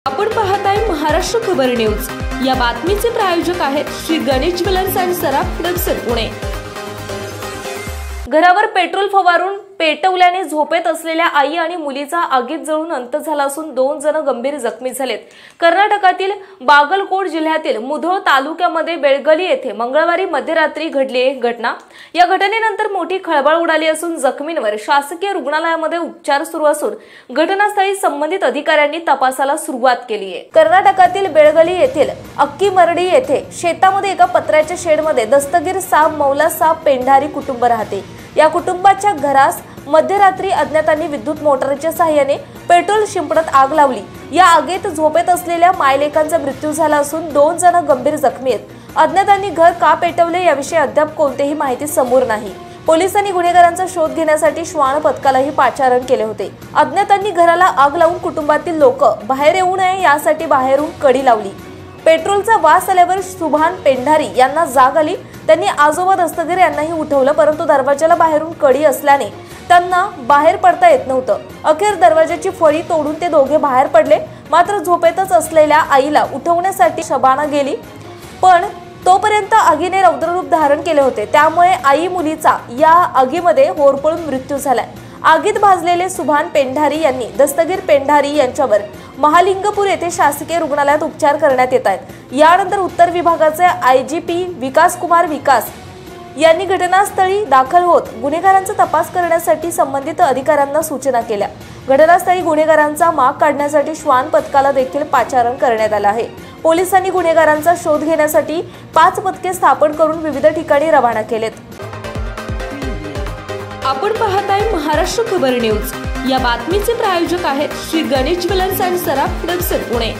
आपण पाहताय महाराष्ट्र खबर न्यूज। या बातमीचे प्रायोजक आहेत श्री गणेश ज्वेलर्स अँड सराफ दक्षिण पुणे। घरावर पेट्रोल फवारून पेटवल्याने झोपेत असलेल्या आई आणि मुलीचा आगीत जळून अंत झाला असून 2 जण गंभीर जखमी झालेत। कर्नाटकातील बागलकोट जिल्ह्यातील मुधोळ तालुक्यामध्ये बेळगली येथे मंगळवारी मध्यरात्री घडली एक घटना। या घटनेनंतर मोठी खळबळ उडाली असून जखमींवर शासकीय रुग्णालयामध्ये उपचार सुरू असून घटनास्थळी संबंधित अधिकाऱ्यांनी तपासाला सुरुवात केली आहे। कर्नाटकातील बेळगली येथील अक्कीमरडी येथे शेतामध्ये एका पत्र्याच्या शेडमध्ये दस्तगीर साब मौला साब पेंढारी कुटुंब राहते। या कुटुंबाच्या घरास मध्यरात्री अज्ञातांनी विद्युत मोटरच्या सहाय्याने पेट्रोल शिंपडत आग लावली। या आगीत झोपेत असलेल्या मायलेकांचा मृत्यू झाला असून 2 जण गंभीर जखमी आहेत। अज्ञातांनी घर का पेटवले याविषयी अद्याप कोणतीही माहिती समोर नाही। पोलिसांनी गुन्हेगारांचा शोध घेण्यासाठी श्वान पथकालाही पाचारण केले होते। अज्ञातांनी घराला आग लावून कुटुंबातील लोक बाहेर येऊ नये यासाठी बाहेरून कडी लावली। पेट्रोलचा वास आल्यावर सुभान पेंढारी यांना जाग आली। त्यांनी आजोबा दस्तगीर यांनाही उठवलं, परंतु दरवाजाला बाहेरून कडी असल्याने त्यांना बाहेर पडता येत नव्हतं। अखेर दरवाजाची फळी तोडून ते दोघे बाहेर पडले। मात्र झोपेतच असलेल्या आईला उठवण्यासाठी शबाना गेली, पण तोपर्यंत आगीने रौद्ररूप धारण केले होते। त्यामुळे आई मुलीचा या आगीमध्ये होरपळून मृत्यू झालाय। आगीत भाजलेले सुभान पेंढारी यांनी दस्तगीर पेंढारी यांच्यावर महालिंगपूर येथे शासकीय रुग्णालयात उपचार करण्यात येत आहेत। यानंतर उत्तर विभागाचे आयजीपी विकास कुमार विकास यांनी घटनास्थळी दाखल होत गुन्हेगारांचा तपास करण्यासाठी संबंधित अधिकाऱ्यांना सूचना केल्या। घटनास्थळी गुन्हेगारांचा माग काढण्यासाठी श्वान पथकाला देखील पाचारण करण्यात आले आहे। पोलिसांनी गुन्हेगारांचा शोध घेण्यासाठी 5 पथके स्थापन करून विविध ठिकाणी रवाना केलेत। आपण पाहताय महाराष्ट्र खबर न्यूज। या बातमीचे प्रायोजक आहेत श्री गणेश ज्वेलर्स अँड सराफ दक्षिण पुणे।